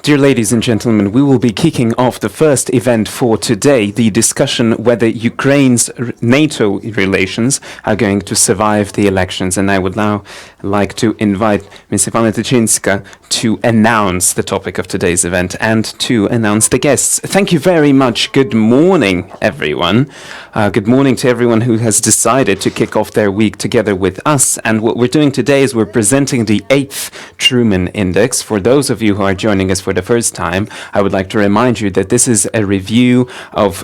Dear ladies and gentlemen, we will be kicking off the first event for today, the discussion whether Ukraine's NATO relations are going to survive the elections. And I would now like to invite Ms. Tachynska to announce the topic of today's event and to announce the guests. Thank you very much. Good morning, everyone. Good morning to everyone who has decided to kick off their week together with us. And what we're doing today is we're presenting the 8th TRUMAN Index. For those of you who are joining us for the first time, I would like to remind you that this is a review of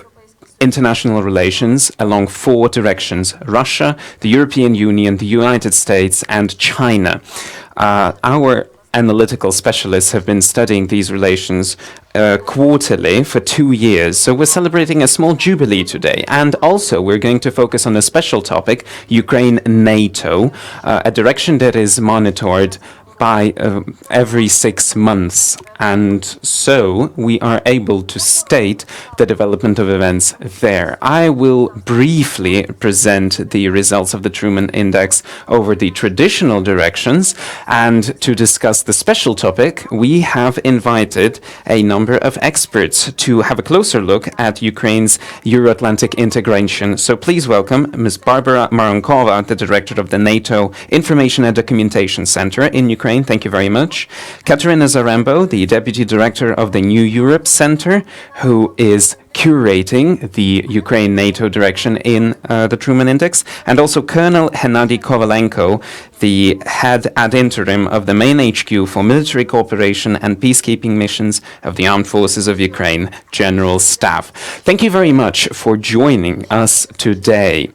international relations along 4 directions: Russia, the European Union, the United States, and China. Our analytical specialists have been studying these relations quarterly for 2 years. So we're celebrating a small jubilee today. And also we're going to focus on a special topic, Ukraine-NATO, a direction that is monitored by every 6 months. And so we are able to state the development of events there. I will briefly present the results of the TRUMAN Index over the traditional directions. And to discuss the special topic, we have invited a number of experts to have a closer look at Ukraine's Euro-Atlantic integration. So please welcome Ms. Barbora Maronkova, the director of the NATO Information and Documentation Center in Ukraine. Thank you very much. Kateryna Zarembo, the Deputy Director of the New Europe Center, who is curating the Ukraine-NATO direction in the TRUMAN Index, and also Colonel Hennadiy Kovalenko, the head ad interim of the main HQ for military cooperation and peacekeeping missions of the Armed Forces of Ukraine General Staff. Thank you very much for joining us today.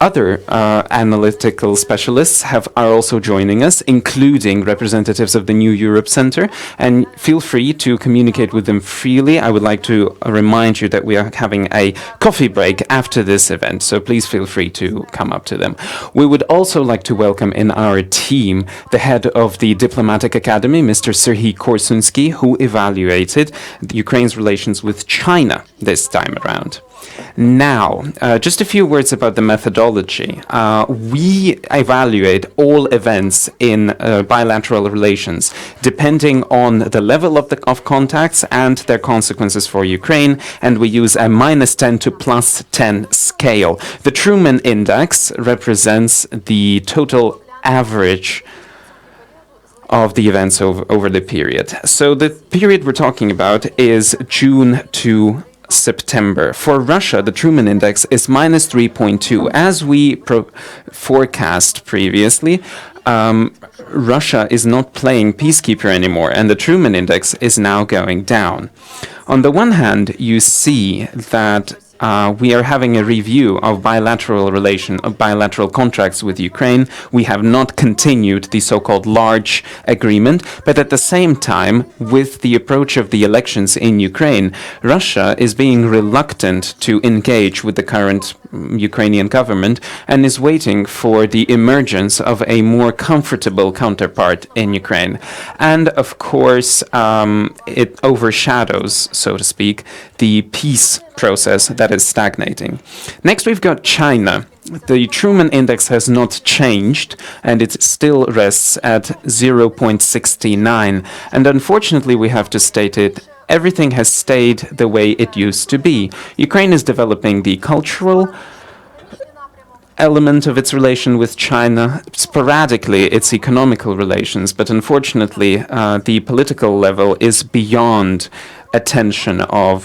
Other analytical specialists are also joining us, including representatives of the New Europe Center, and feel free to communicate with them freely. I would like to remind you that we are having a coffee break after this event, so please feel free to come up to them. We would also like to welcome in our team the head of the Diplomatic Academy, Mr. Serhiy Korsunsky, who evaluated Ukraine's relations with China this time around. Now, just a few words about the methodology. We evaluate all events in bilateral relations depending on the level of contacts and their consequences for Ukraine, and we use a -10 to +10 scale. The TRUMAN Index represents the total average of the events over the period. So the period we're talking about is June to September. For Russia, the TRUMAN Index is -3.2. As we forecast previously, Russia is not playing peacekeeper anymore, and the TRUMAN Index is now going down. On the one hand, you see that we are having a review of bilateral contracts with Ukraine. We have not continued the so-called large agreement, but at the same time, with the approach of the elections in Ukraine, Russia is being reluctant to engage with the current Ukrainian government and is waiting for the emergence of a more comfortable counterpart in Ukraine. And of course, it overshadows, so to speak, the peace process that is stagnating. Next, we've got China. The TRUMAN Index has not changed, and it still rests at 0.69. And unfortunately, we have to state it, everything has stayed the way it used to be. Ukraine is developing the cultural element of its relation with China, sporadically its economical relations, but unfortunately the political level is beyond attention of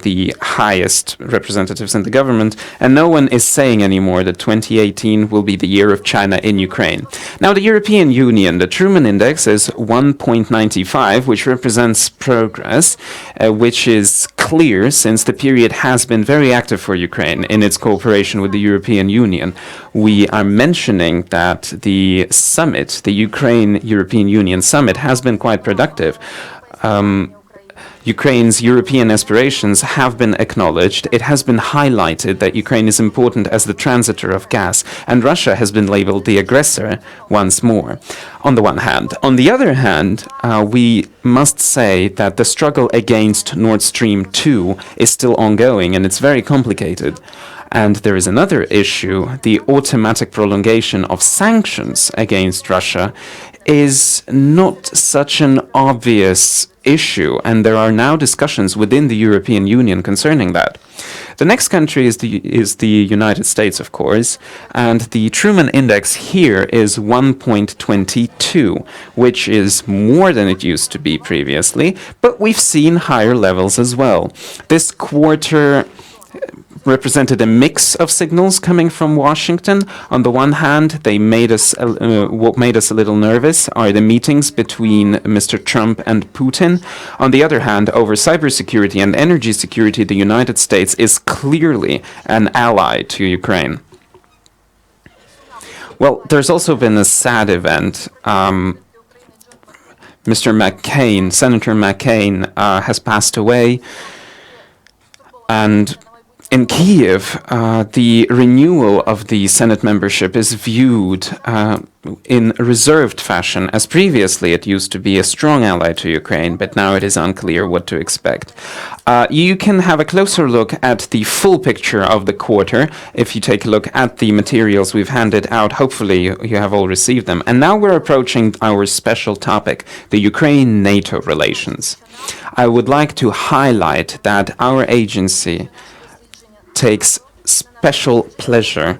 the highest representatives in the government, and no one is saying anymore that 2018 will be the year of China in Ukraine. Now, the European Union, the TRUMAN Index is 1.95, which represents progress, which is clear since the period has been very active for Ukraine in its cooperation with the European Union. We are mentioning that the summit, the Ukraine-European Union summit, has been quite productive. Ukraine's European aspirations have been acknowledged. It has been highlighted that Ukraine is important as the transitor of gas, and Russia has been labeled the aggressor once more, on the one hand. On the other hand, we must say that the struggle against Nord Stream 2 is still ongoing, and it's very complicated. And there is another issue, the automatic prolongation of sanctions against Russia is not such an obvious issue, and there are now discussions within the European Union concerning that. The next country is the United States, of course, and the Truman Index here is 1.22, which is more than it used to be previously, but we've seen higher levels as well. This quarter represented a mix of signals coming from Washington. On the one hand, what made us a little nervous are the meetings between Mr. Trump and Putin. On the other hand, over cybersecurity and energy security, the United States is clearly an ally to Ukraine. Well, there's also been a sad event. Senator McCain, has passed away, and in Kiev, the renewal of the Senate membership is viewed in a reserved fashion, as previously it used to be a strong ally to Ukraine, but now it is unclear what to expect. You can have a closer look at the full picture of the quarter if you take a look at the materials we've handed out. Hopefully you have all received them. And now we're approaching our special topic, the Ukraine-NATO relations. I would like to highlight that our agency takes special pleasure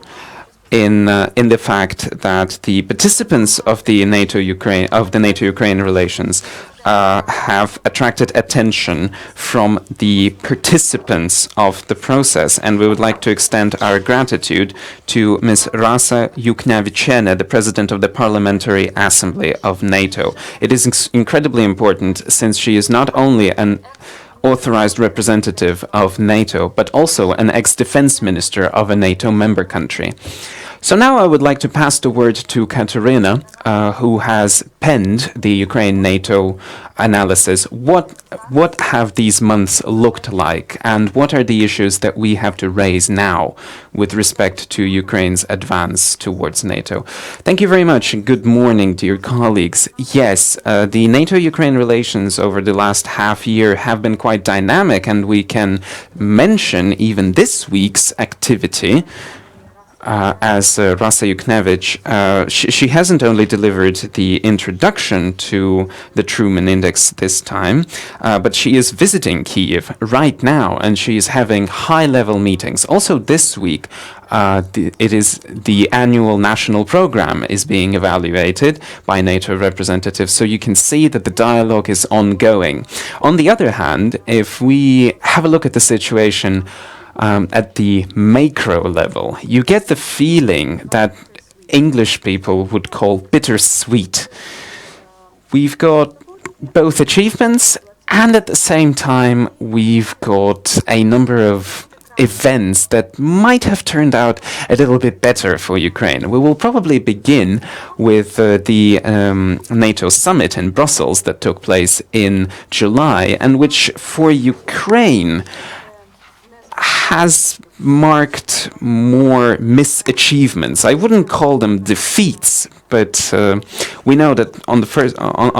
in the fact that the participants of the NATO-Ukraine relations have attracted attention from the participants of the process, and we would like to extend our gratitude to Ms. Rasa Yuknevichene, the President of the Parliamentary Assembly of NATO. It is incredibly important, since she is not only an authorized representative of NATO, but also an ex-defense minister of a NATO member country. So now I would like to pass the word to Kateryna, who has penned the Ukraine-NATO analysis. What have these months looked like, and what are the issues that we have to raise now with respect to Ukraine's advance towards NATO? Thank you very much, and good morning, dear colleagues. Yes, the NATO-Ukraine relations over the last half year have been quite dynamic, and we can mention even this week's activity. As Rasa Yuknevich, she hasn't only delivered the introduction to the Truman Index this time, but she is visiting Kiev right now, and she is having high-level meetings. Also this week, the annual national program is being evaluated by NATO representatives, so you can see that the dialogue is ongoing. On the other hand, if we have a look at the situation at the macro level, you get the feeling that English people would call bittersweet. We've got both achievements, and at the same time, we've got a number of events that might have turned out a little bit better for Ukraine. We will probably begin with the NATO summit in Brussels that took place in July, and which for Ukraine has marked more misachievements. I wouldn't call them defeats, but we know that on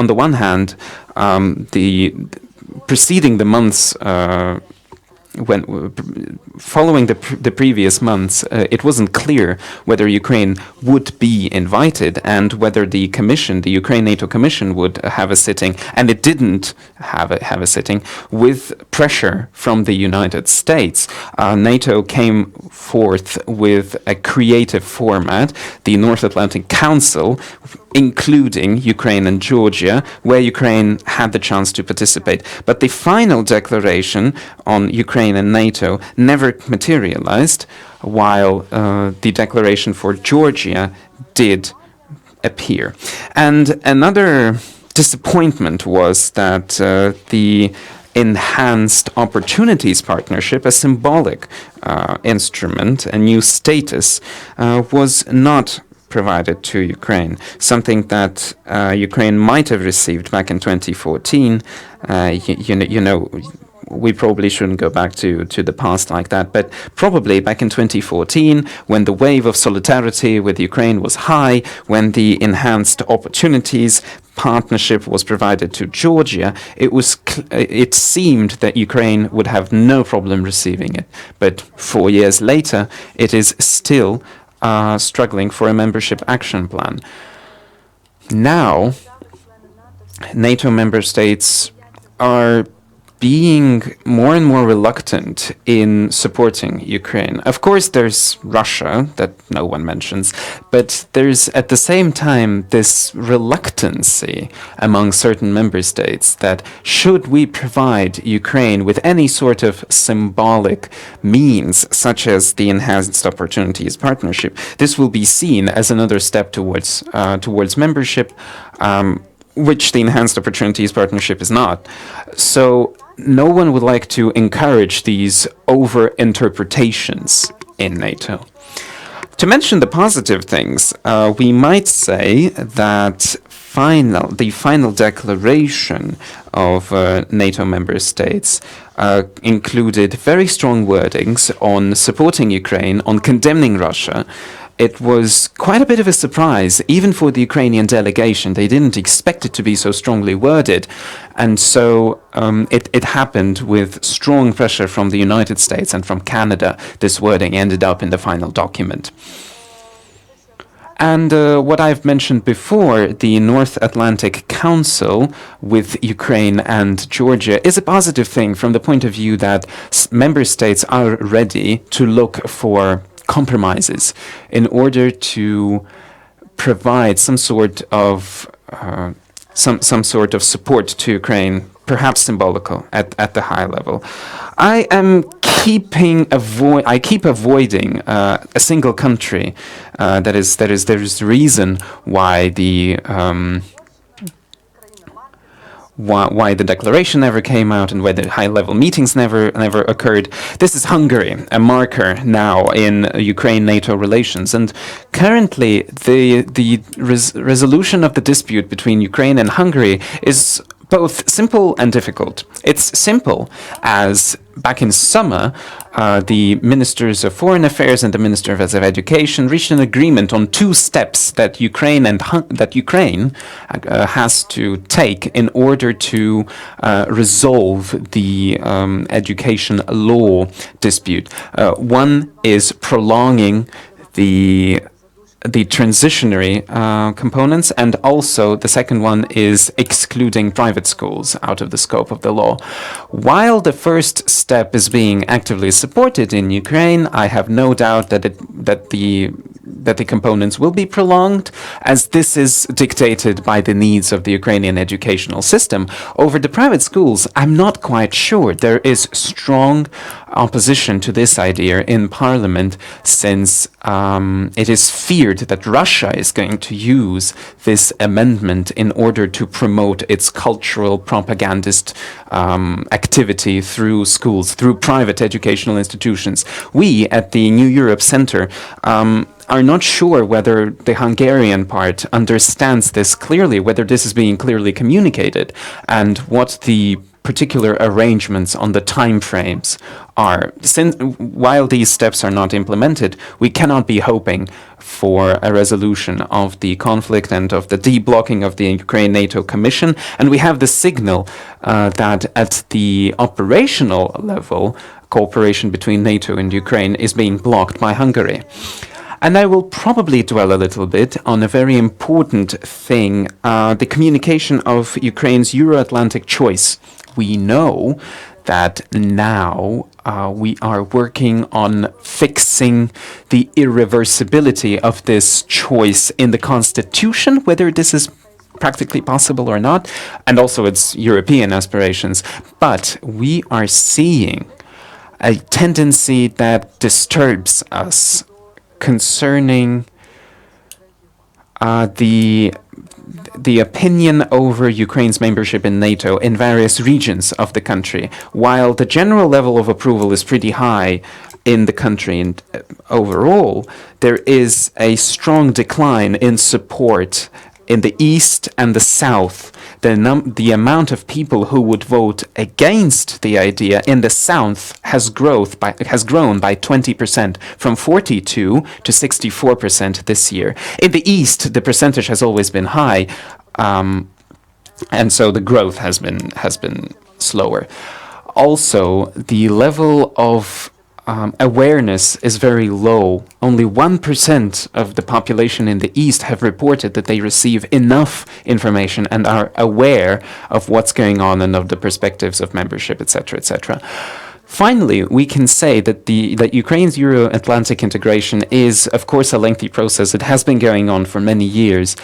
the one hand, the preceding the months following the previous months, it wasn't clear whether Ukraine would be invited and whether the Ukraine-NATO Commission would have a sitting, and it didn't have a sitting, with pressure from the United States. NATO came forth with a creative format, the North Atlantic Council, including Ukraine and Georgia, where Ukraine had the chance to participate. But the final declaration on Ukraine and NATO never materialized, while the declaration for Georgia did appear. And another disappointment was that the Enhanced Opportunities Partnership, a symbolic instrument, a new status, was not provided to Ukraine, something that Ukraine might have received back in 2014. We probably shouldn't go back to the past like that, but probably back in 2014, when the wave of solidarity with Ukraine was high, when the Enhanced Opportunities Partnership was provided to Georgia, it seemed that Ukraine would have no problem receiving it. But 4 years later, it is still struggling for a membership action plan. Now, NATO member states are being more and more reluctant in supporting Ukraine. Of course, there's Russia that no one mentions, but there's at the same time this reluctancy among certain member states that should we provide Ukraine with any sort of symbolic means, such as the Enhanced Opportunities Partnership, this will be seen as another step towards membership, which the Enhanced Opportunities Partnership is not. So no one would like to encourage these over-interpretations in NATO. To mention the positive things, we might say that the final declaration of NATO member states included very strong wordings on supporting Ukraine, on condemning Russia. It was quite a bit of a surprise, even for the Ukrainian delegation. They didn't expect it to be so strongly worded. And so it happened with strong pressure from the United States and from Canada. This wording ended up in the final document. And what I've mentioned before, the North Atlantic Council with Ukraine and Georgia is a positive thing from the point of view that member states are ready to look for compromises in order to provide some sort of support to Ukraine, perhaps symbolical at the high level. I keep avoiding a single country. There is the reason why why the declaration never came out and why the high-level meetings never occurred. This is Hungary, a marker now in Ukraine-NATO relations. And currently, the resolution of the dispute between Ukraine and Hungary is both simple and difficult. It's simple, as back in summer, the ministers of foreign affairs and the minister of education reached an agreement on two steps that Ukraine has to take in order to resolve the education law dispute. One is prolonging the transitionary components, and also the second one is excluding private schools out of the scope of the law. While the first step is being actively supported in Ukraine, I have no doubt that the components will be prolonged, as this is dictated by the needs of the Ukrainian educational system. Over the private schools, I'm not quite sure. There is strong opposition to this idea in parliament, since it is feared that Russia is going to use this amendment in order to promote its cultural propagandist activity through schools, through private educational institutions. We at the New Europe Center are not sure whether the Hungarian part understands this clearly, whether this is being clearly communicated, and what the particular arrangements on the time frames are. While these steps are not implemented, we cannot be hoping for a resolution of the conflict and of the deblocking of the Ukraine-NATO Commission. And we have the signal that at the operational level, cooperation between NATO and Ukraine is being blocked by Hungary. And I will probably dwell a little bit on a very important thing, the communication of Ukraine's Euro-Atlantic choice. We know that now we are working on fixing the irreversibility of this choice in the Constitution, whether this is practically possible or not, and also its European aspirations. But we are seeing a tendency that disturbs us concerning the opinion over Ukraine's membership in NATO in various regions of the country. While the general level of approval is pretty high in the country and overall, there is a strong decline in support in the east and the south. The amount of people who would vote against the idea in the south has grown by 20%, from 42% to 64% this year. In the east, the percentage has always been high, and so the growth has been slower. Also, the level of awareness is very low. Only 1% of the population in the East have reported that they receive enough information and are aware of what's going on and of the perspectives of membership, etc., etc. Finally, we can say that Ukraine's Euro-Atlantic integration is, of course, a lengthy process. It has been going on for many years.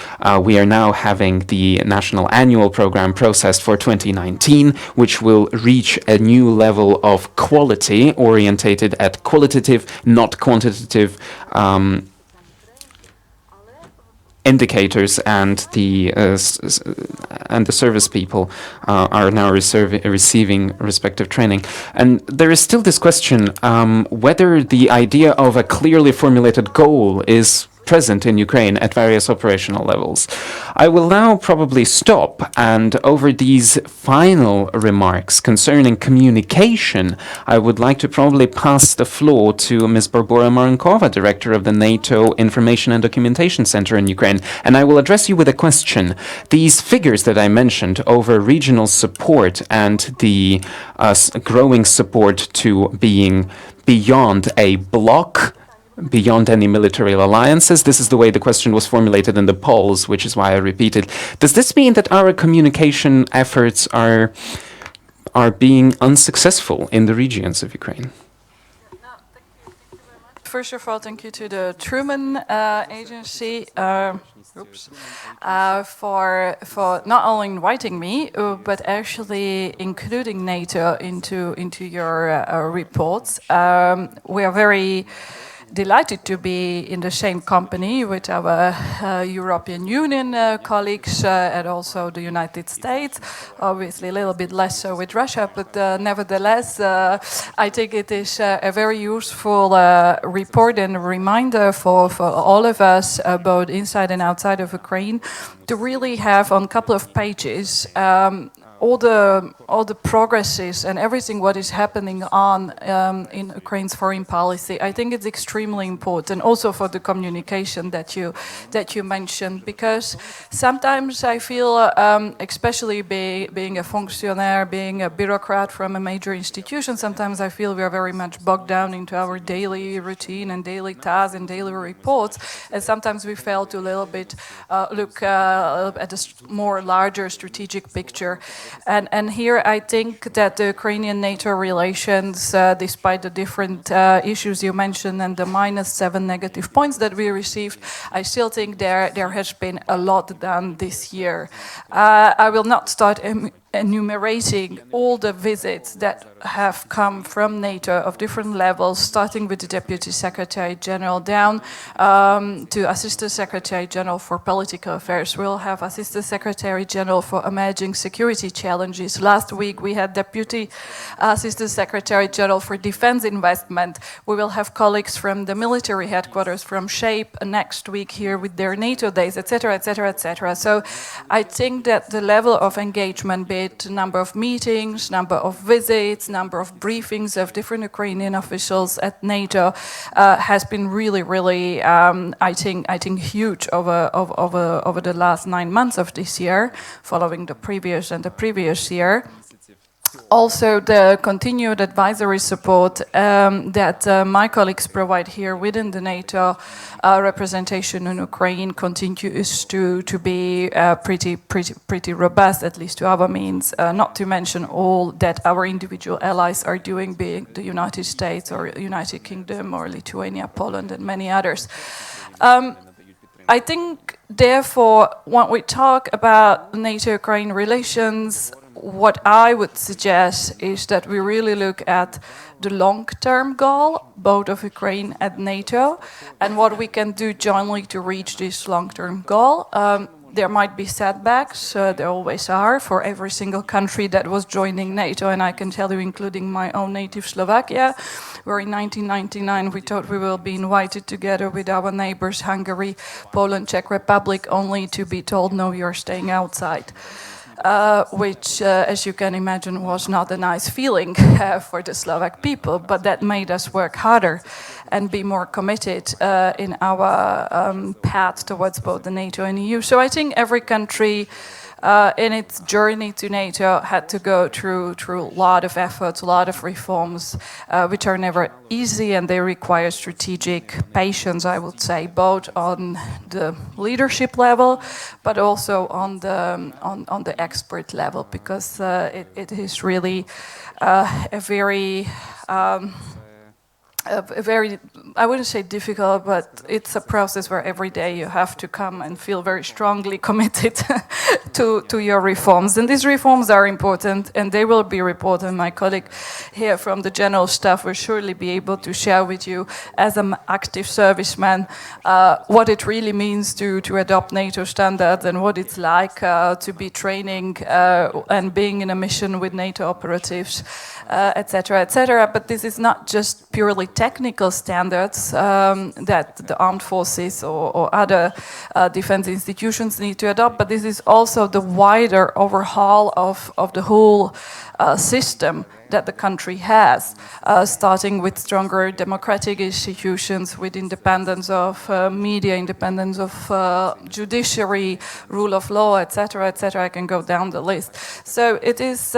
We are now having the national annual program processed for 2019, which will reach a new level of quality, orientated at qualitative, not quantitative indicators, and the service people are now receiving respective training. And there is still this question whether the idea of a clearly formulated goal is present in Ukraine at various operational levels. I will now probably stop, and over these final remarks concerning communication, I would like to probably pass the floor to Ms. Barbora Maronkova, Director of the NATO Information and Documentation Center in Ukraine. And I will address you with a question. These figures that I mentioned over regional support and the growing support to being beyond a bloc, beyond any military alliances. This is the way the question was formulated in the polls, which is why I repeat it. Does this mean that our communication efforts are being unsuccessful in the regions of Ukraine? First of all, thank you to the TRUMAN agency for not only inviting me, but actually including NATO into your reports. We are very delighted to be in the same company with our European Union colleagues and also the United States. Obviously a little bit less so with Russia, but nevertheless, I think it is a very useful report and reminder for all of us, both inside and outside of Ukraine, to really have on a couple of pages all the progresses and everything what is happening on in Ukraine's foreign policy. I think it's extremely important, also for the communication that you mentioned, because sometimes I feel, especially being a functionary, being a bureaucrat from a major institution, sometimes I feel we are very much bogged down into our daily routine and daily tasks and daily reports, and sometimes we fail to a little bit look at a more larger strategic picture. And here I think that the Ukrainian-NATO relations, despite the different issues you mentioned and the -7 negative points that we received, I still think there has been a lot done this year. I will not start enumerating all the visits that have come from NATO of different levels, starting with the Deputy Secretary General down to Assistant Secretary General for Political Affairs. We'll have Assistant Secretary General for Emerging Security Challenges. Last week we had Deputy Assistant Secretary General for Defense Investment. We will have colleagues from the military headquarters, from SHAPE, next week here with their NATO days, etc., etc., etc. So I think that the level of engagement, be it number of meetings, number of visits, number of briefings of different Ukrainian officials at NATO, has been really, I think huge over the last 9 months of this year, following the previous year. Also, the continued advisory support that my colleagues provide here within the NATO representation in Ukraine continues to be pretty robust, at least to our means, not to mention all that our individual allies are doing, being the United States or United Kingdom or Lithuania, Poland, and many others. I think, therefore, when we talk about NATO-Ukraine relations, what I would suggest is that we really look at the long-term goal, both of Ukraine and NATO, and what we can do jointly to reach this long-term goal. There might be setbacks, there always are, for every single country that was joining NATO, and I can tell you, including my own native Slovakia, where in 1999 we thought we will be invited together with our neighbors Hungary, Poland, Czech Republic, only to be told, no, you're staying outside. Which, as you can imagine, was not a nice feeling for the Slovak people, but that made us work harder and be more committed in our path towards both the NATO and EU. So I think every country in its journey to NATO, had to go through a lot of efforts, a lot of reforms, which are never easy, and they require strategic patience, I would say, both on the leadership level, but also on the expert level, because it is really a very I wouldn't say difficult, but it's a process where every day you have to come and feel very strongly committed to your reforms. And these reforms are important, and they will be reported. My colleague here from the General Staff will surely be able to share with you, as an active serviceman, what it really means to adopt NATO standards and what it's like to be training and being in a mission with NATO operatives, etc., etc. But this is not just purely technical standards that the armed forces or other defense institutions need to adopt, but this is also the wider overhaul of the whole system that the country has, starting with stronger democratic institutions, with independence of media, independence of judiciary, rule of law, etc., etc. I can go down the list. So it is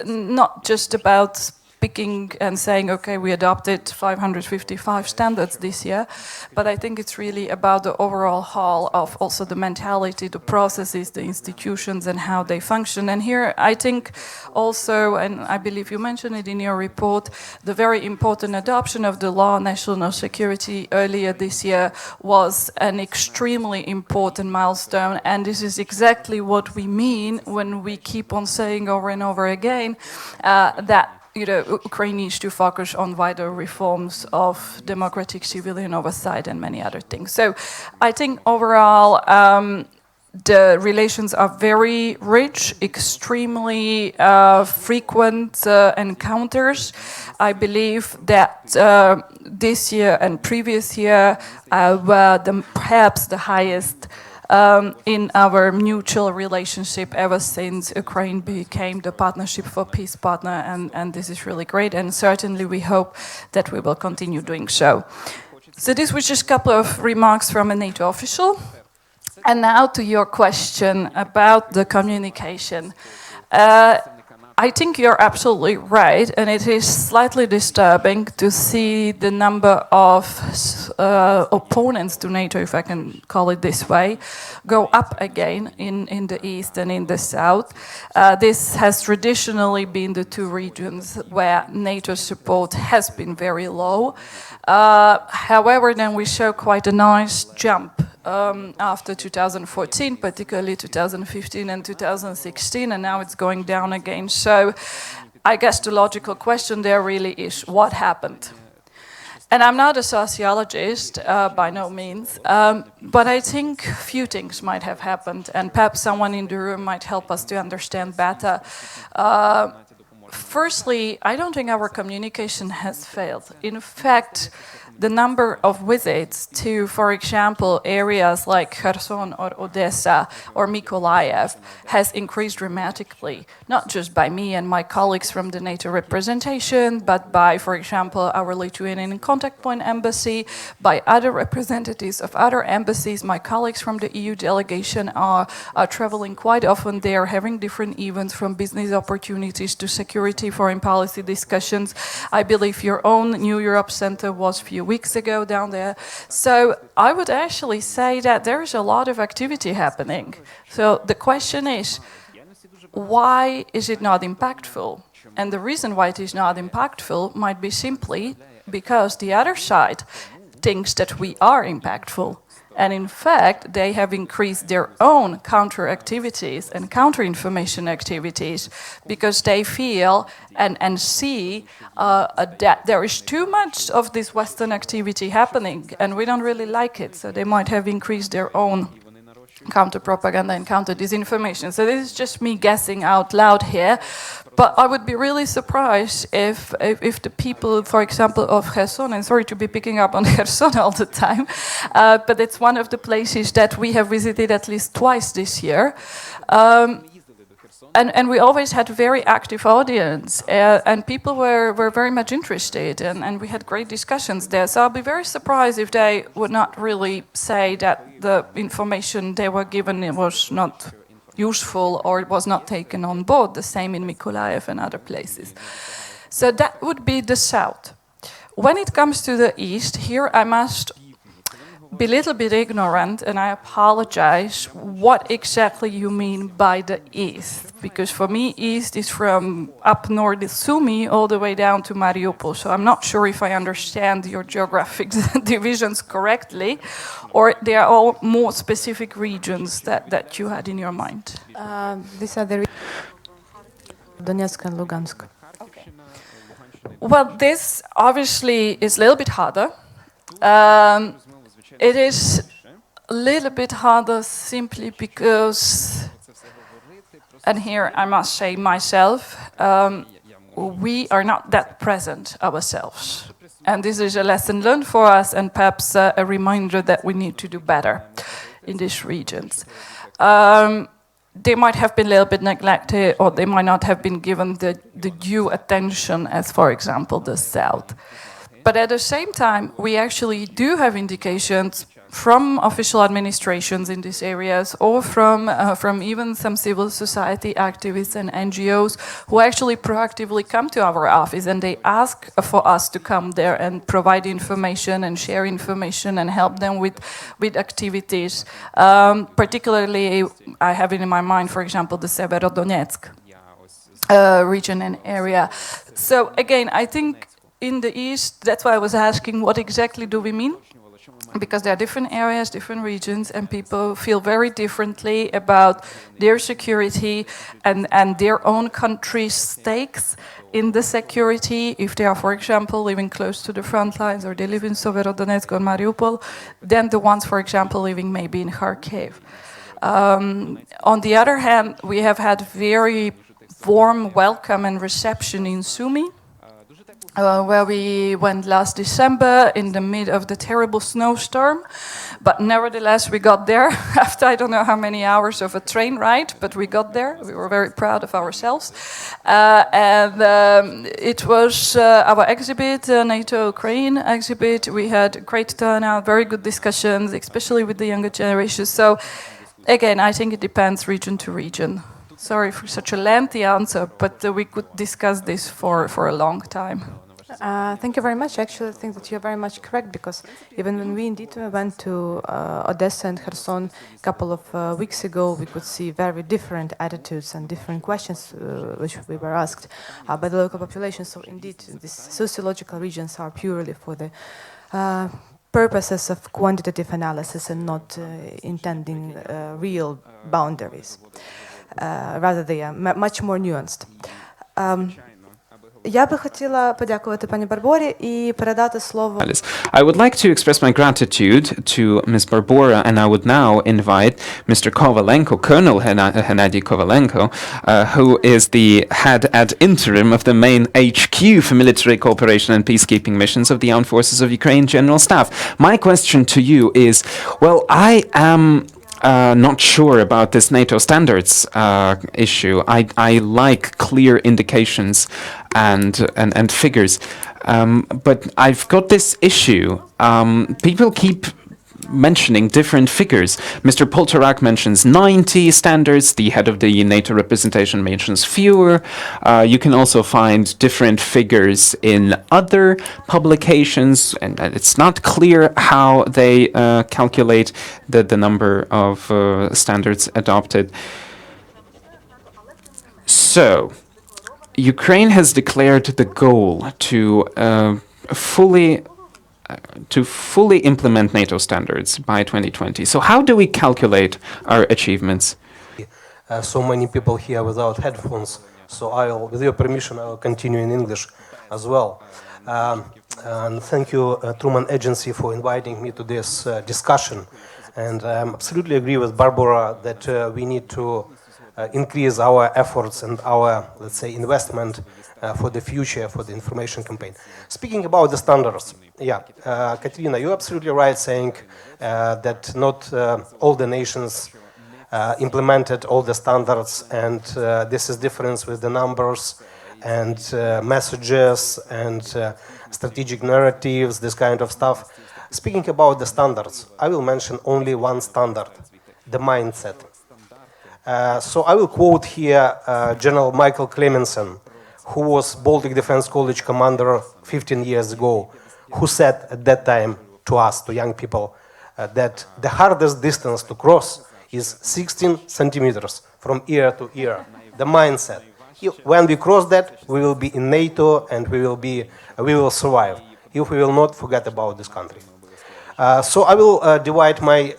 not just about picking and saying, okay, we adopted 555 standards this year, but I think it's really about the overall haul of also the mentality, the processes, the institutions, and how they function. And here I think also, and I believe you mentioned it in your report, the very important adoption of the law on national security earlier this year was an extremely important milestone, and this is exactly what we mean when we keep on saying over and over again that Ukraine needs to focus on wider reforms of democratic civilian oversight and many other things. So I think overall the relations are very rich, extremely frequent encounters. I believe that this year and previous year were perhaps the highest in our mutual relationship ever since Ukraine became the Partnership for Peace partner, and this is really great, and certainly we hope that we will continue doing so. So this was just a couple of remarks from a NATO official. And now to your question about the communication. I think you're absolutely right, and it is slightly disturbing to see the number of opponents to NATO, if I can call it this way, go up again in the East and in the South. This has traditionally been the two regions where NATO support has been very low. However, then we show quite a nice jump after 2014, particularly 2015 and 2016, and now it's going down again. So I guess the logical question there really is, what happened? And I'm not a sociologist, by no means, but I think a few things might have happened, and perhaps someone in the room might help us to understand better. Firstly, I don't think our communication has failed. In fact, the number of visits to, for example, areas like Kherson or Odessa or Mykolaiv has increased dramatically, not just by me and my colleagues from the NATO representation, but by, for example, our Lithuanian contact point embassy, by other representatives of other embassies. My colleagues from the EU delegation are traveling quite often there, having different events from business opportunities to security, foreign policy discussions. I believe your own New Europe Center was a few weeks ago down there. So I would actually say that there is a lot of activity happening. So the question is, why is it not impactful? And the reason why it is not impactful might be simply because the other side thinks that we are impactful. And in fact, they have increased their own counter activities and counter information activities because they feel and see that there is too much of this Western activity happening, and we don't really like it. So they might have increased their own counter-propaganda and counter-disinformation. So this is just me guessing out loud here. But I would be really surprised if the people, for example, of Kherson, and sorry to be picking up on Kherson all the time, but it's one of the places that we have visited at least twice this year. And we always had a very active audience, and people were very much interested, and we had great discussions there. So I'll be very surprised if they would not really say that the information they were given was not useful or it was not taken on board. The same in Mykolaiv and other places. So that would be the south. When it comes to the east, here I must be a little bit ignorant, and I apologize what exactly you mean by the east, because for me east is from up north of Sumy all the way down to Mariupol, so I'm not sure if I understand your geographic divisions correctly, or they are all more specific regions that you had in your mind. These are the Donetsk and Lugansk. Okay. Well, this obviously is a little bit harder. It is a little bit harder simply because, and here I must say myself, we are not that present ourselves. And this is a lesson learned for us and perhaps a reminder that we need to do better in these regions. They might have been a little bit neglected, or they might not have been given the due attention as, for example, the South. But at the same time, we actually do have indications from official administrations in these areas, or from even some civil society activists and NGOs who actually proactively come to our office and they ask for us to come there and provide information and share information and help them with activities. Particularly, I have it in my mind, for example, the Severodonetsk region and area. So again, I think in the east, that's why I was asking, what exactly do we mean? Because there are different areas, different regions, and people feel very differently about their security and their own country's stakes in the security. If they are, for example, living close to the front lines, or they live in Severodonetsk or Mariupol, than the ones, for example, living maybe in Kharkiv. On the other hand, we have had very warm welcome and reception in Sumy, where we went last December in the mid of the terrible snowstorm. But nevertheless, we got there after I don't know how many hours of a train ride, but we got there. We were very proud of ourselves. It was our exhibit, NATO Ukraine exhibit. We had great turnout, very good discussions, especially with the younger generation. So again, I think it depends region to region. Sorry for such a lengthy answer, but we could discuss this for a long time. Thank you very much. Actually, I think that you're very much correct, because even when we indeed went to Odessa and Kherson a couple of weeks ago, we could see very different attitudes and different questions which we were asked by the local population. So indeed, these sociological regions are purely for the purposes of quantitative analysis and not intending real boundaries. Rather, they are much more nuanced. Я би хотіла подякувати пані Барборі і передати слово. I would like to express my gratitude to Ms. Barbora, and I would now invite Mr. Kovalenko, Colonel Hennadiy Kovalenko, who is the head ad interim of the main HQ for military cooperation and peacekeeping missions of the Armed Forces of Ukraine General Staff. My question to you is, well, I am not sure about this NATO standards issue. I like clear indications and figures, but I've got this issue. People keep mentioning different figures. Mr. Poltorak mentions 90 standards. The head of the NATO representation mentions fewer. You can also find different figures in other publications, and it's not clear how they calculate the number of standards adopted. So, Ukraine has declared the goal to fully implement NATO standards by 2020. So how do we calculate our achievements? So many people here without headphones, so with your permission, I will continue in English as well. And thank you, TRUMAN Agency, for inviting me to this discussion. And I absolutely agree with Barbora that we need to increase our efforts and our, let's say, investment for the future, for the information campaign. Speaking about the standards, Kateryna, you're absolutely right saying that not all the nations implemented all the standards, and this is difference with the numbers and messages and strategic narratives, this kind of stuff. Speaking about the standards, I will mention only one standard, the mindset. So I will quote here General Michael Clemenson, who was Baltic Defense College commander 15 years ago, who said at that time to us, to young people, that the hardest distance to cross is 16 centimeters from ear to ear. The mindset. When we cross that, we will be in NATO and we will survive. If we will not, forget about this country. So I will divide my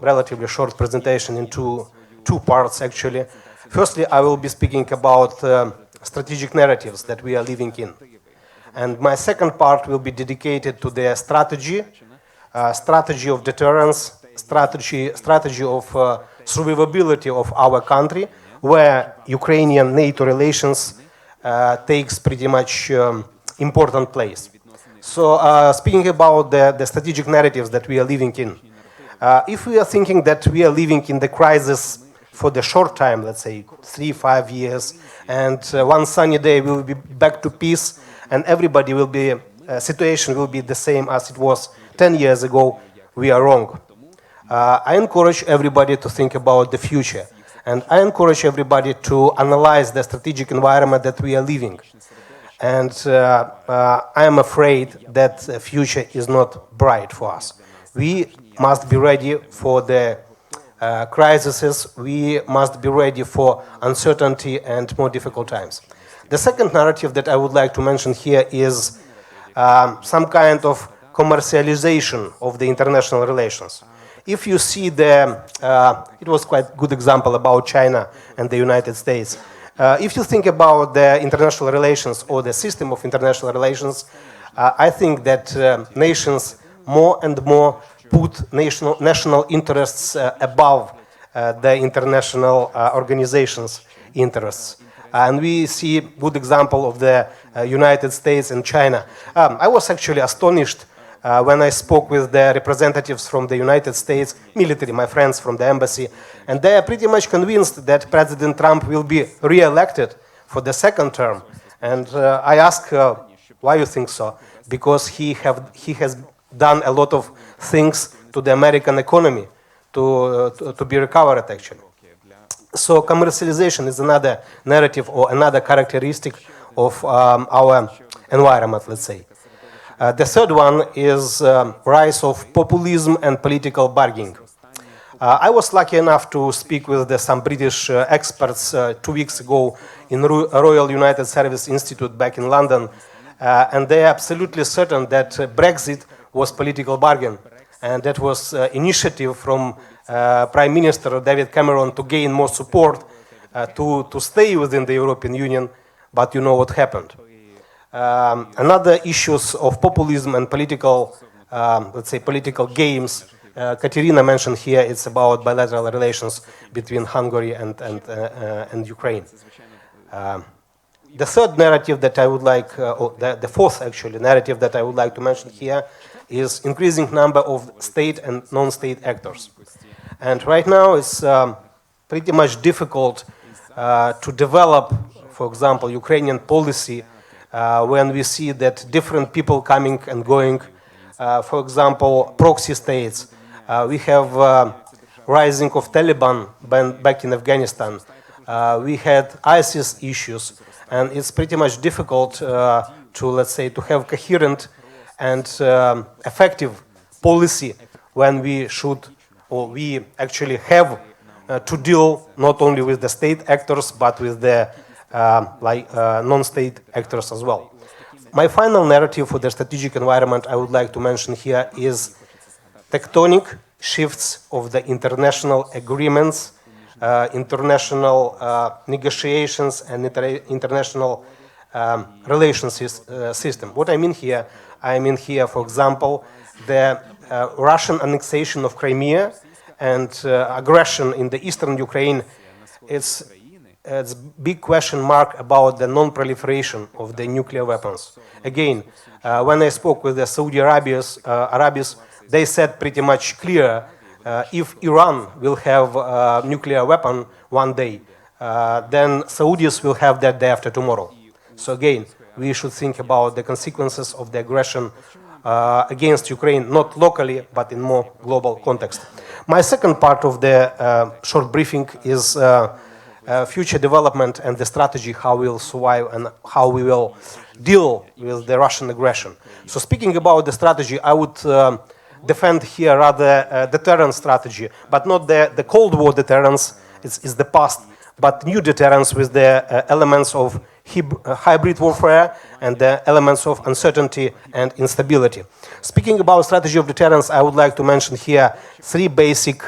relatively short presentation into two parts, actually. Firstly, I will be speaking about strategic narratives that we are living in. And my second part will be dedicated to the strategy of deterrence, strategy of survivability of our country, where Ukrainian-NATO relations takes pretty much important place. So speaking about the strategic narratives that we are living in, if we are thinking that we are living in the crisis for the short time, let's say 3-5 years, and one sunny day we will be back to peace, and everybody will be, situation will be the same as it was 10 years ago, we are wrong. I encourage everybody to think about the future, and I encourage everybody to analyze the strategic environment that we are living. And I am afraid that the future is not bright for us. We must be ready for the crises. We must be ready for uncertainty and more difficult times. The second narrative that I would like to mention here is some kind of commercialization of the international relations. If you see it was quite a good example about China and the United States. If you think about the international relations or the system of international relations, I think that nations more and more put national interests above the international organizations' interests. And we see a good example of the United States and China. I was actually astonished when I spoke with the representatives from the United States military, my friends from the embassy, and they are pretty much convinced that President Trump will be re-elected for the second term. And I asked, why you think so? Because he has done a lot of things to the American economy to be recovered, actually. So commercialization is another narrative or another characteristic of our environment, let's say. The third one is rise of populism and political bargaining. I was lucky enough to speak with some British experts 2 weeks ago in Royal United Service Institute back in London, and they are absolutely certain that Brexit was political bargain, and that was initiative from Prime Minister David Cameron to gain more support to stay within the European Union, but you know what happened. Another issues of populism and political, let's say, political games. Kateryna mentioned here. It's about bilateral relations between Hungary and Ukraine. The third narrative that I would like, or the fourth actually narrative that I would like to mention here, is increasing number of state and non-state actors. And right now it's pretty much difficult to develop, for example, Ukrainian policy when we see that different people coming and going. For example, proxy states. We have rising of Taliban back in Afghanistan. We had ISIS issues, and it's pretty much difficult to, let's say, to have coherent and effective policy when we should, or we actually have to deal not only with the state actors but with the non-state actors as well. My final narrative for the strategic environment I would like to mention here is tectonic shifts of the international agreements, international negotiations, and international relations system. What I mean here, for example, the Russian annexation of Crimea and aggression in the eastern Ukraine. It's big question mark about the non-proliferation of the nuclear weapons. Again, when I spoke with the Saudi Arabians, they said pretty much clear, if Iran will have a nuclear weapon one day, then Saudis will have that day after tomorrow. So again, we should think about the consequences of the aggression against Ukraine, not locally, but in more global context. My second part of the short briefing is future development and the strategy, how we will survive and how we will deal with the Russian aggression. So speaking about the strategy, I would defend here rather deterrence strategy, but not the Cold War deterrence, is the past, but new deterrence with the elements of hybrid warfare and the elements of uncertainty and instability. Speaking about strategy of deterrence, I would like to mention here three basic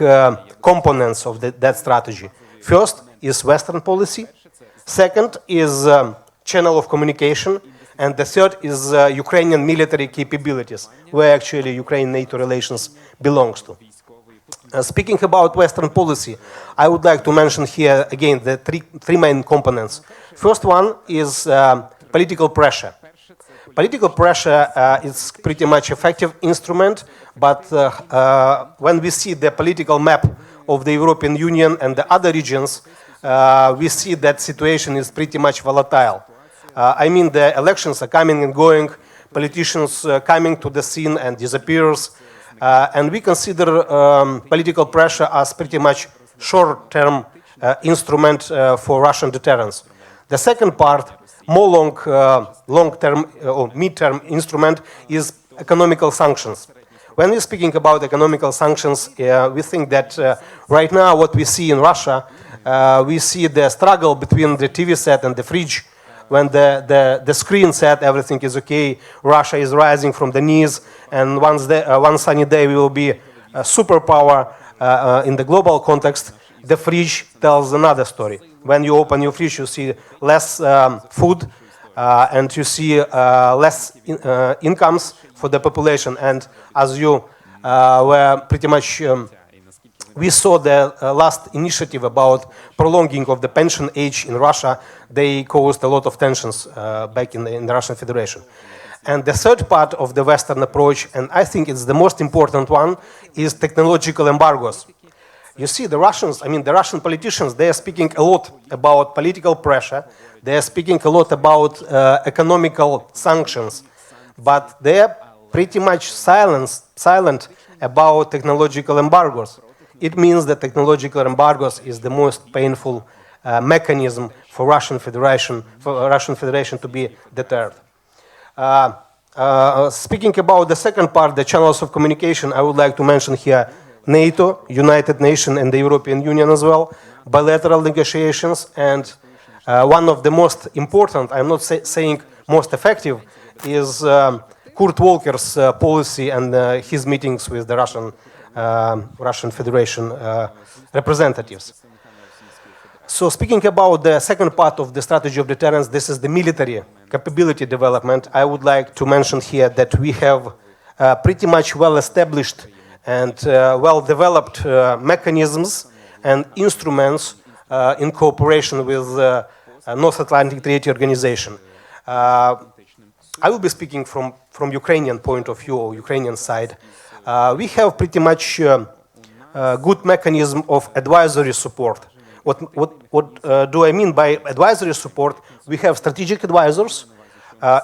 components of that strategy. First is Western policy. Second is channel of communication. And the third is Ukrainian military capabilities, where actually Ukraine-NATO relations belongs to. Speaking about Western policy, I would like to mention here again the three main components. First one is political pressure. Political pressure is pretty much effective instrument, but when we see the political map of the European Union and the other regions, we see that situation is pretty much volatile. I mean, the elections are coming and going, politicians coming to the scene and disappears, and we consider political pressure as pretty much short-term instrument for Russian deterrence. The second part, more long-term or mid-term instrument is economical sanctions. When we're speaking about economical sanctions, we think that right now what we see in Russia, we see the struggle between the TV set and the fridge. When the screen said everything is okay, Russia is rising from the knees, and one sunny day we will be a superpower in the global context, the fridge tells another story. When you open your fridge, you see less food, and you see less incomes for the population. And as you were pretty much we saw the last initiative about prolonging of the pension age in Russia. They caused a lot of tensions back in the Russian Federation. And the third part of the Western approach, and I think it's the most important one, is technological embargoes. You see, the Russians, I mean, the Russian politicians, they are speaking a lot about political pressure. They are speaking a lot about economical sanctions, but they are pretty much silent about technological embargoes. It means that technological embargoes is the most painful mechanism for Russian Federation to be deterred. Speaking about the second part, the channels of communication, I would like to mention here NATO, United Nations, and the European Union as well, bilateral negotiations, and one of the most important, I'm not saying most effective, is Kurt Volker's policy and his meetings with the Russian Federation representatives. So speaking about the second part of the strategy of deterrence, this is the military capability development. I would like to mention here that we have pretty much well-established and well-developed mechanisms and instruments in cooperation with North Atlantic Treaty Organization. I will be speaking from Ukrainian point of view, or Ukrainian side. We have pretty much good mechanism of advisory support. What do I mean by advisory support? We have strategic advisors.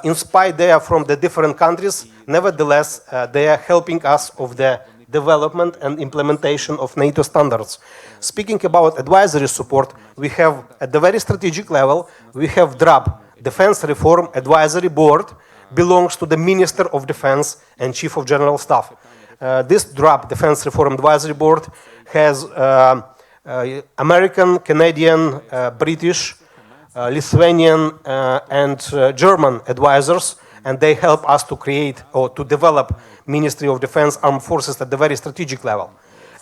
Inspired they are from the different countries. Nevertheless, they are helping us of the development and implementation of NATO standards. Speaking about advisory support, we have at the very strategic level, we have DRAB, Defense Reform Advisory Board, belongs to the Minister of Defense and Chief of General Staff. This DRAB, Defense Reform Advisory Board, has American, Canadian, British, Lithuanian, and German advisors, and they help us to create or to develop Ministry of Defense Armed Forces at the very strategic level.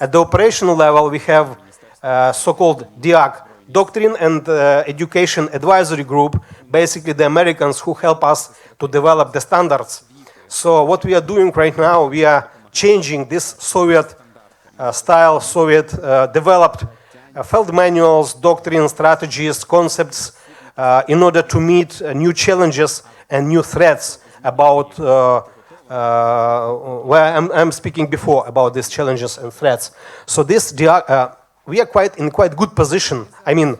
At the operational level, we have so-called DIAC, Doctrine and Education Advisory Group, basically the Americans who help us to develop the standards. So what we are doing right now, we are changing this Soviet style, Soviet developed field manuals, doctrines, strategies, concepts in order to meet new challenges and new threats about where I'm speaking before about these challenges and threats. So this we are in quite good position, I mean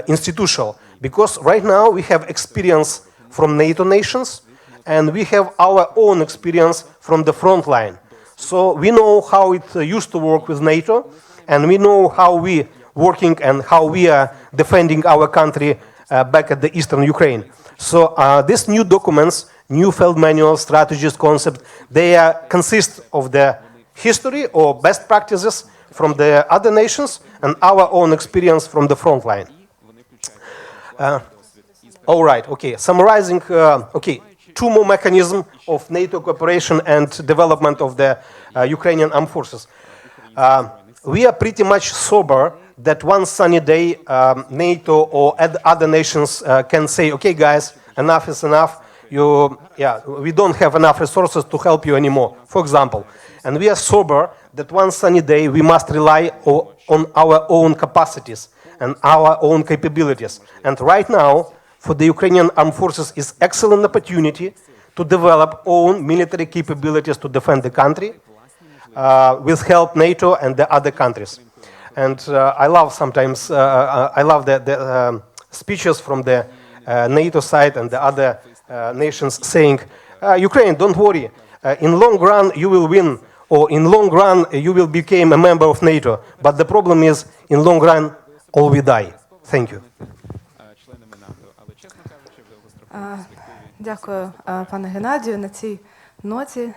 institutional, because right now we have experience from NATO nations and we have our own experience from the front line. So we know how it used to work with NATO, and we know how we working and how we are defending our country back at the eastern Ukraine. So these new documents, new field manuals, strategies, concepts, they consist of the history or best practices from the other nations and our own experience from the front line. All right, okay, summarizing, two more mechanisms of NATO cooperation and development of the Ukrainian armed forces. We are pretty much sober that one sunny day NATO or other nations can say, okay guys, enough is enough, we don't have enough resources to help you anymore, for example. And we are sober that one sunny day we must rely on our own capacities and our own capabilities. And right now, for the Ukrainian armed forces is excellent opportunity to develop own military capabilities to defend the country with help NATO and the other countries. And I love sometimes, I love the speeches from the NATO side and the other nations saying, Ukraine, don't worry, in long run you will win, or in long run you will become a member of NATO. But the problem is, in long run, all we die. Thank you. Дякую, пане Геннадію, на цій ноті.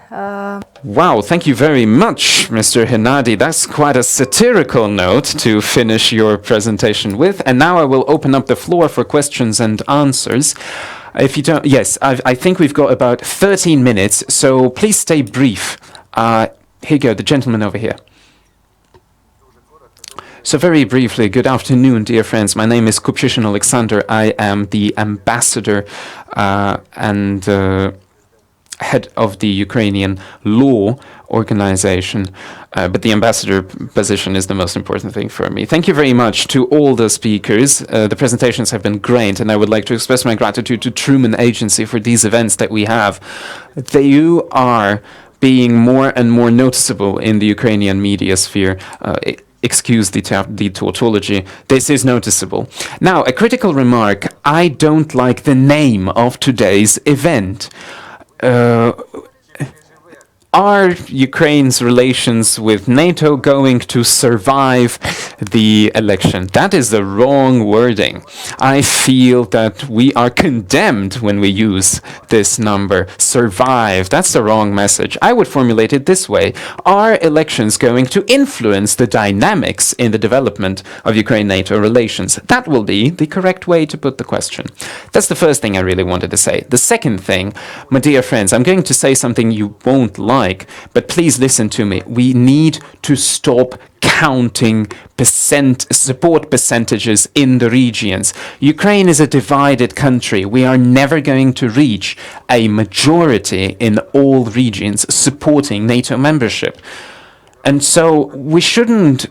Wow, thank you very much, Mr. Hennadiy. That's quite a satirical note to finish your presentation with. And now I will open up the floor for questions and answers. If you don't, yes, I think we've got about 13 minutes, so please stay brief. Here you go, the gentleman over here. So very briefly, good afternoon, dear friends. My name is Kupchishin Alexander. I am the ambassador and head of the Ukrainian law organization, but the ambassador position is the most important thing for me. Thank you very much to all the speakers. The presentations have been great, and I would like to express my gratitude to TRUMAN agency for these events that we have. You are being more and more noticeable in the Ukrainian media sphere. Excuse the tautology, this is noticeable. Now, a critical remark, I don't like the name of today's event. Are Ukraine's relations with NATO going to survive the election? That is the wrong wording. I feel that we are condemned when we use this number. Survive, that's the wrong message. I would formulate it this way. Are elections going to influence the dynamics in the development of Ukraine-NATO relations? That will be the correct way to put the question. That's the first thing I really wanted to say. The second thing, my dear friends, I'm going to say something you won't like, but please listen to me. We need to stop counting support percentages in the regions. Ukraine is a divided country. We are never going to reach a majority in all regions supporting NATO membership. And so we shouldn't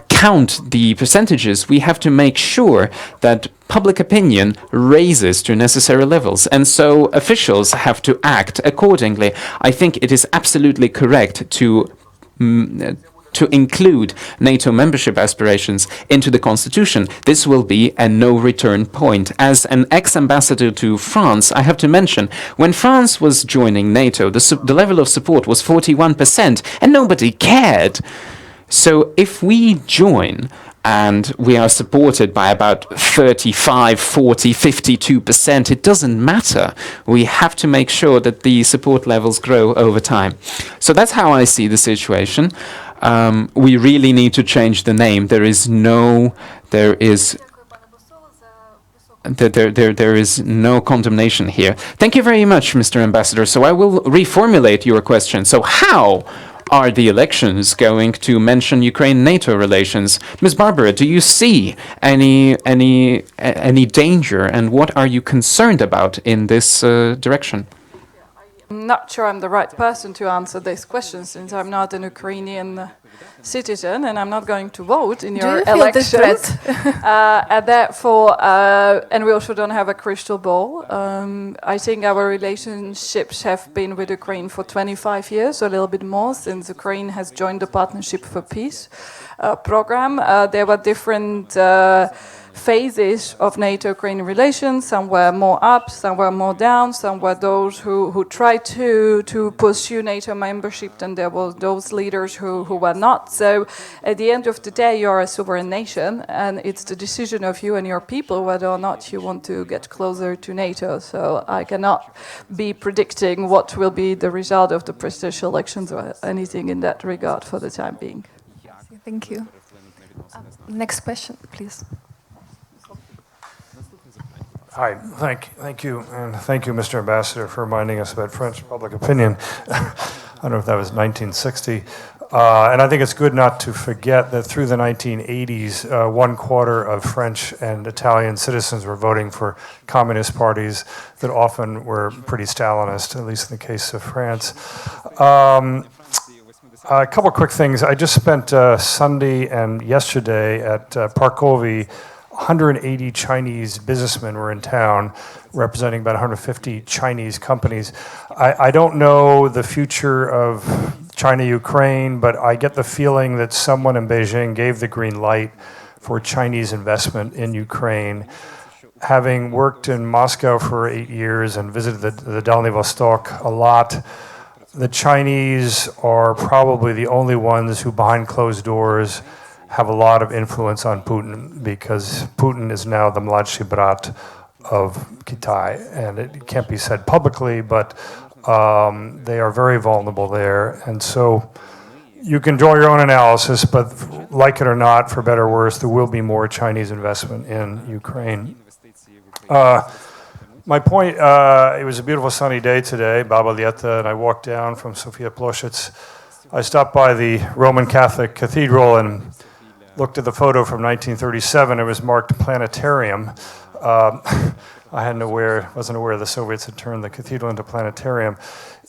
count the percentages. We have to make sure that public opinion raises to necessary levels. And so officials have to act accordingly. I think it is absolutely correct to include NATO membership aspirations into the constitution. This will be a no-return point. As an ex-ambassador to France, I have to mention, when France was joining NATO, the level of support was 41%, and nobody cared. So if we join, and we are supported by about 35, 40, 52%, it doesn't matter. We have to make sure that the support levels grow over time. So that's how I see the situation. We really need to change the name. There is no condemnation here. Thank you very much, Mr. Ambassador. So I will reformulate your question. So how are the elections going to mention Ukraine-NATO relations? Ms. Barbora, do you see any danger, and what are you concerned about in this direction? I'm not sure I'm the right person to answer this question, since I'm not an Ukrainian citizen and I'm not going to vote in your elections. And therefore, and we also don't have a crystal ball. I think our relationships have been with Ukraine for 25 years, a little bit more, since Ukraine has joined the Partnership for Peace program. There were different phases of NATO-Ukraine relations. Some were more up, some were more down, some were those who tried to pursue NATO membership, and there were those leaders who were not. So at the end of the day, you're a sovereign nation, and it's the decision of you and your people whether or not you want to get closer to NATO. So I cannot be predicting what will be the result of the presidential elections or anything in that regard for the time being. Thank you. Next question, please. Hi, thank you, and thank you, Mr. Ambassador, for reminding us about French public opinion. I don't know if that was 1960. And I think it's good not to forget that through the 1980s, 1/4 of French and Italian citizens were voting for communist parties that often were pretty Stalinist, at least in the case of France. A couple quick things. I just spent Sunday and yesterday at Parkovi. 180 Chinese businessmen were in town, representing about 150 Chinese companies. I don't know the future of China-Ukraine, but I get the feeling that someone in Beijing gave the green light for Chinese investment in Ukraine. Having worked in Moscow for 8 years and visited the Dalny Vostok a lot, the Chinese are probably the only ones who, behind closed doors, have a lot of influence on Putin, because Putin is now the mladshi brat of Kitai, and it can't be said publicly, but they are very vulnerable there. And so you can draw your own analysis, but like it or not, for better or worse, there will be more Chinese investment in Ukraine. My point, it was a beautiful sunny day today, Baba Lieta, and I walked down from Sofia Ploshets. I stopped by the Roman Catholic Cathedral and looked at the photo from 1937. It was marked planetarium. I wasn't aware the Soviets had turned the cathedral into planetarium.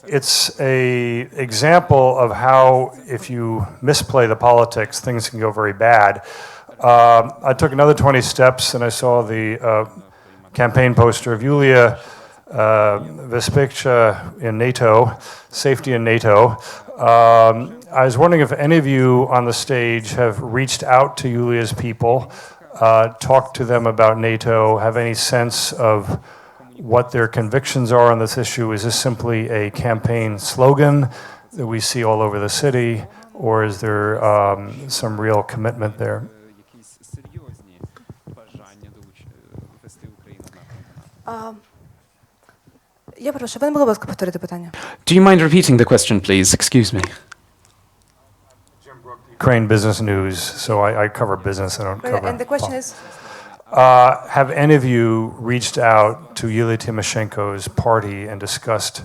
It's a example of how, if you misplay the politics, things can go very bad. I took another 20 steps and I saw the campaign poster of Yulia Vespicha in NATO, safety in NATO. I was wondering if any of you on the stage have reached out to Yulia's people, talked to them about NATO, have any sense of what their convictions are on this issue. Is this simply a campaign slogan that we see all over the city, or is there some real commitment there? Я прошу, ви не могли, будь ласка, повторити питання? Do you mind repeating the question, please? Excuse me. Ukraine Business News, so I cover business, I don't cover... And the question is... have any of you reached out to Yulia Tymoshenko's party and discussed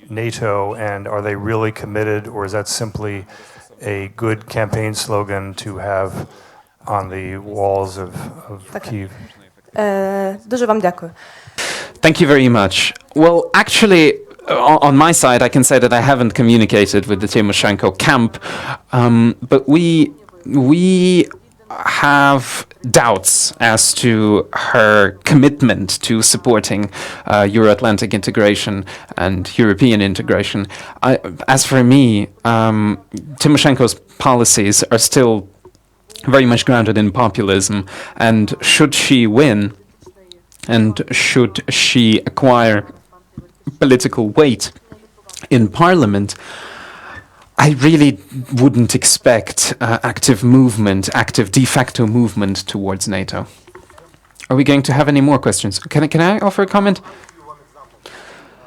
NATO, and are they really committed, or is that simply a good campaign slogan to have on the walls of Kyiv? Дуже вам дякую. Thank you very much. Well, actually, on my side, I can say that I haven't communicated with the Tymoshenko camp, but we have doubts as to her commitment to supporting Euro-Atlantic integration and European integration. As for me, Tymoshenko's policies are still very much grounded in populism, and should she win, and should she acquire political weight in parliament, I really wouldn't expect active de facto movement towards NATO. Are we going to have any more questions? Can I offer a comment?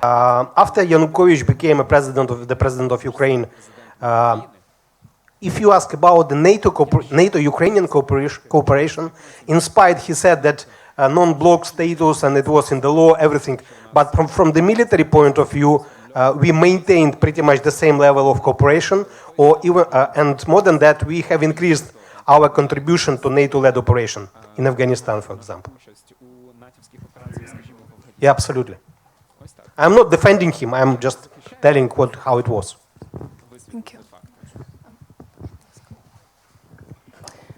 After Yanukovych became the president of Ukraine, if you ask about the NATO-Ukrainian cooperation, in spite he said that non-bloc status and it was in the law, everything. But from the military point of view, we maintained pretty much the same level of cooperation, or even and more than that, we have increased our contribution to NATO-led operation in Afghanistan, for example. Yeah, absolutely. I'm not defending him. I'm just telling how it was. Thank you.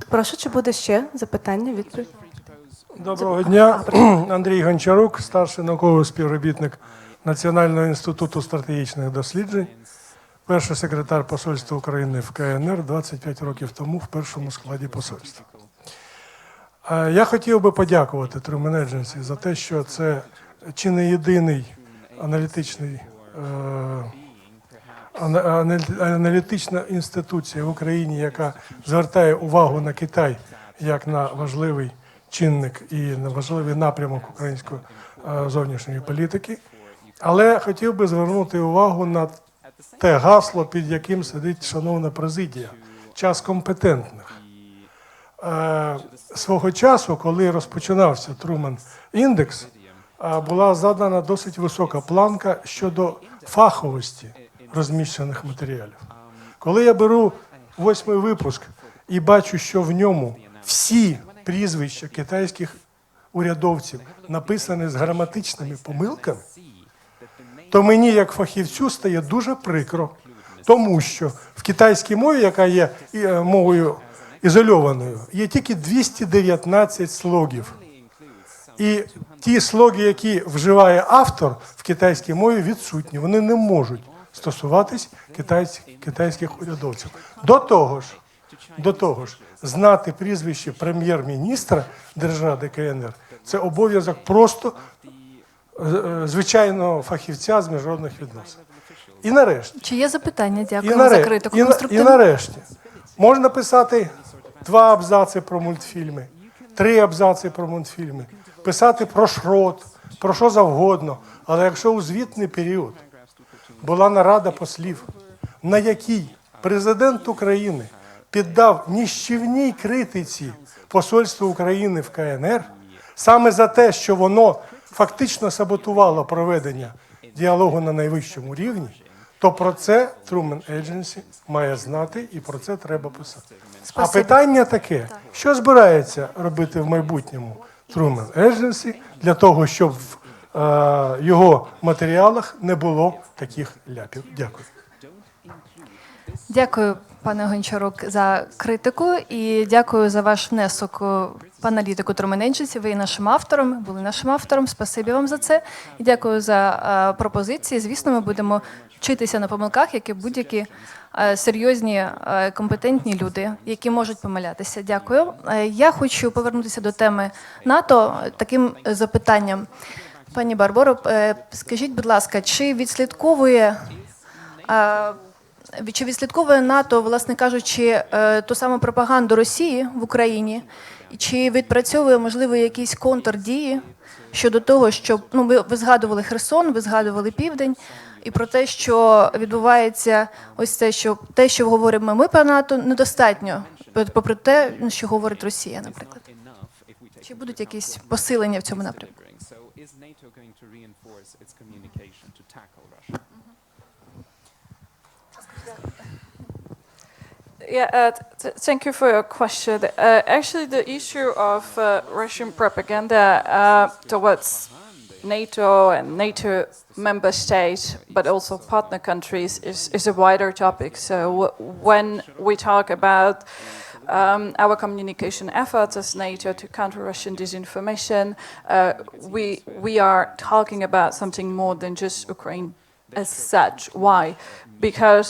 Прошу, чи буде ще запитання, відповідь? Доброго дня. Андрій Гончарук, старший науковий співробітник Національного інституту стратегічних досліджень, перший секретар посольства України в КНР 25 років тому в першому складі посольства. Я хотів би подякувати TRUMAN Agency за те, що це чи не єдиний аналітична інституція в Україні, яка звертає увагу на Китай як на важливий чинник і на важливий напрямок української зовнішньої політики. Але хотів би звернути увагу на те гасло, під яким сидить шановна президія – час компетентних. Свого часу, коли розпочинався TRUMAN індекс, була задана досить висока планка щодо фаховості розміщених матеріалів. Коли я беру 8-й випуск і бачу, що в ньому всі прізвища китайських урядовців написані з граматичними помилками, то мені, як фахівцю, стає дуже прикро, тому що в китайській мові, яка є мовою ізольованою, є тільки 219 слогів. І ті слоги, які вживає автор в китайській мові, відсутні. Вони не можуть стосуватись китайських урядовців. До того ж, знати прізвище прем'єр-міністра держави КНР – це обов'язок просто звичайного фахівця з міжнародних відносин. І нарешті. Чи є запитання? Дякую за критику. І нарешті. Можна писати 2 абзаци про мультфільми, 3 абзаци про мультфільми, писати про шрот, про що завгодно. Але якщо у звітний період була нарада послів, на якій президент України піддав ніщівній критиці посольство України в КНР, саме за те, що воно фактично саботувало проведення діалогу на найвищому рівні, то про це TRUMAN Agency має знати і про це треба писати. А питання таке, що збирається робити в майбутньому TRUMAN Agency для того, щоб в його матеріалах не було таких ляпів. Дякую. Дякую, пане Гончарук, за критику і дякую за ваш внесок в аналітику TRUMAN Agency. Ви є нашим автором, були нашим автором. Спасибі вам за це. І дякую за пропозиції. Звісно, ми будемо вчитися на помилках, як і будь-які серйозні, компетентні люди, які можуть помилятися. Дякую. Я хочу повернутися до теми НАТО таким запитанням. Пані Барборо, скажіть, будь ласка, чи відслідковує НАТО, власне кажучи, ту саму пропаганду Росії в Україні? Чи відпрацьовує, можливо, якісь контрдії щодо того, що, ви згадували Херсон, ви згадували Південь, і про те, що відбувається ось те, що говоримо ми про НАТО, недостатньо, попри те, що говорить Росія, наприклад. Чи будуть якісь посилення в цьому напрямку? Thank you for your question. Actually, the issue of Russian propaganda towards NATO and NATO member states, but also partner countries, is a wider topic. So when we talk about our communication efforts as NATO to counter Russian disinformation, we are talking about something more than just Ukraine as such. Why? Because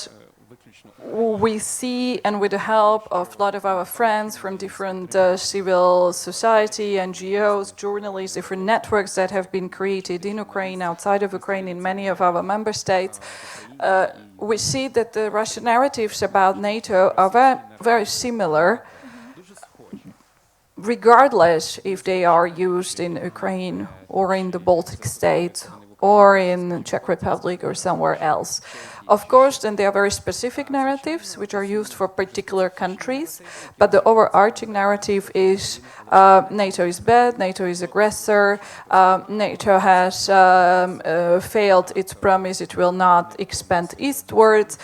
we see, and with the help of a lot of our friends from different civil society, NGOs, journalists, different networks that have been created in Ukraine, outside of Ukraine, in many of our member states, we see that the Russian narratives about NATO are very, very similar, regardless if they are used in Ukraine or in the Baltic states or in Czech Republic or somewhere else. Of course, then there are very specific narratives which are used for particular countries, but the overarching narrative is NATO is bad, NATO is aggressor, NATO has failed its promise, it will not expand eastwards,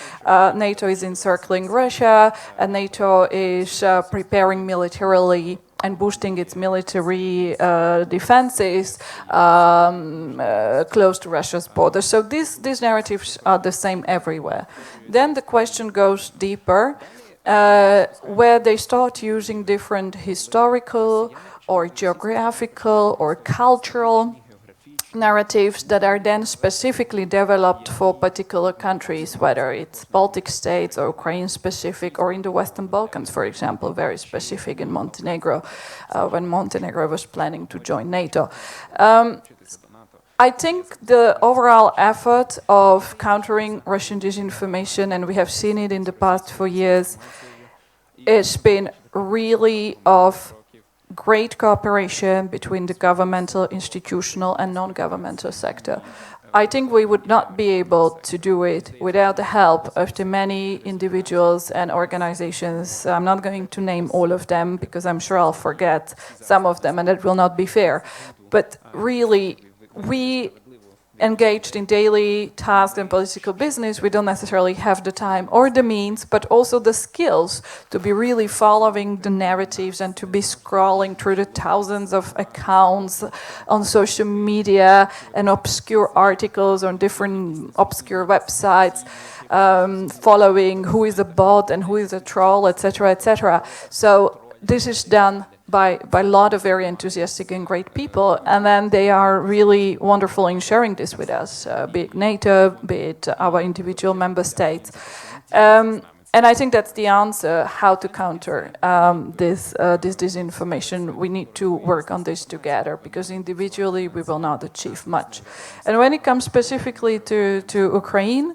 NATO is encircling Russia, and NATO is preparing militarily and boosting its military defenses close to Russia's border. So these narratives are the same everywhere. Then the question goes deeper, where they start using different historical or geographical or cultural narratives that are then specifically developed for particular countries, whether it's Baltic states or Ukraine specific, or in the Western Balkans, for example, very specific in Montenegro, when Montenegro was planning to join NATO. I think the overall effort of countering Russian disinformation, and we have seen it in the past 4 years, has been really of great cooperation between the governmental, institutional, and non-governmental sector. I think we would not be able to do it without the help of the many individuals and organizations. I'm not going to name all of them because I'm sure I'll forget some of them, and that will not be fair. But really, we engaged in daily tasks and political business, we don't necessarily have the time or the means, but also the skills to be really following the narratives and to be scrolling through the thousands of accounts on social media and obscure articles on different obscure websites, following who is a bot and who is a troll, etc., etc. So this is done by a lot of very enthusiastic and great people, and then they are really wonderful in sharing this with us, be it NATO, be it our individual member states. And I think that's the answer, how to counter this disinformation. We need to work on this together, because individually we will not achieve much. And when it comes specifically to Ukraine,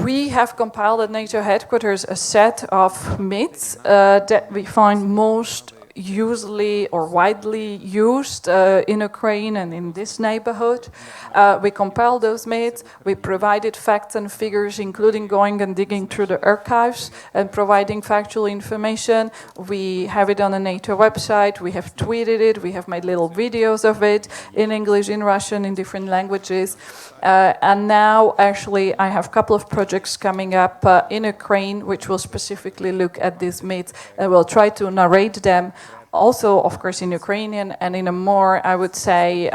we have compiled at NATO headquarters a set of myths that we find most usually or widely used in Ukraine and in this neighborhood. We compiled those myths, we provided facts and figures, including going and digging through the archives and providing factual information. We have it on the NATO website, we have tweeted it, we have made little videos of it in English, in Russian, in different languages. And now, actually, I have a couple of projects coming up in Ukraine, which will specifically look at these myths and will try to narrate them, also, of course, in Ukrainian and in a more, I would say,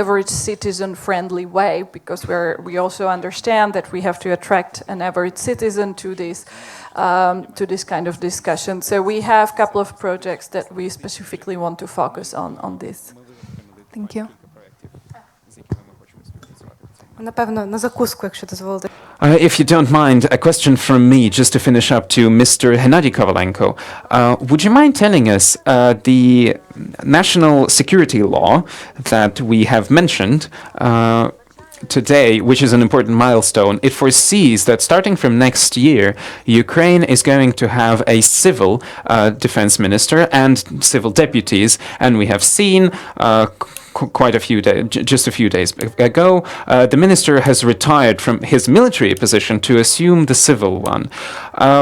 average citizen-friendly way, because we also understand that we have to attract an average citizen to this kind of discussion. So we have a couple of projects that we specifically want to focus on this. Thank you. Напевно, на закуску, якщо дозволите. If you don't mind, a question from me just to finish up to Mr. Hennadiy Kovalenko. Would you mind telling us the national security law that we have mentioned today, which is an important milestone? It foresees that starting from next year, Ukraine is going to have a civil defense minister and civil deputies, and we have seen quite a few days, just a few days ago, the minister has retired from his military position to assume the civil one.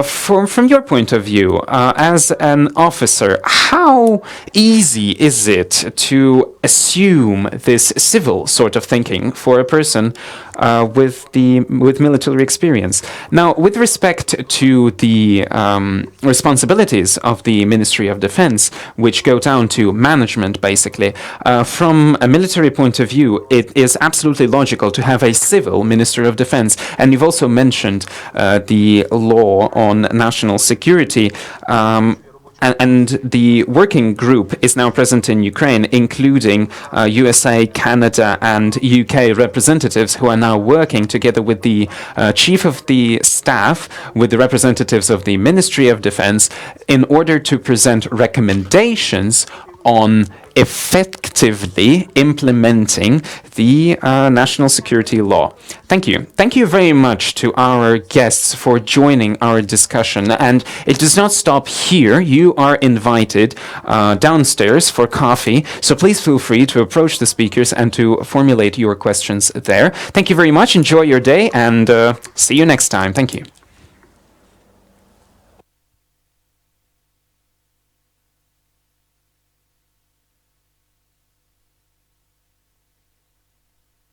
From your point of view, as an officer, how easy is it to assume this civil sort of thinking for a person with military experience? Now, with respect to the responsibilities of the Ministry of Defense, which go down to management, basically, from a military point of view, it is absolutely logical to have a civil Minister of Defense. And you've also mentioned the law on national security. And the working group is now present in Ukraine, including USA, Canada, and UK representatives who are now working together with the chief of the staff, with the representatives of the Ministry of Defense, in order to present recommendations on effectively implementing the national security law. Thank you. Thank you very much to our guests for joining our discussion. And it does not stop here. You are invited downstairs for coffee. So please feel free to approach the speakers and to formulate your questions there. Thank you very much. Enjoy your day and see you next time. Thank you.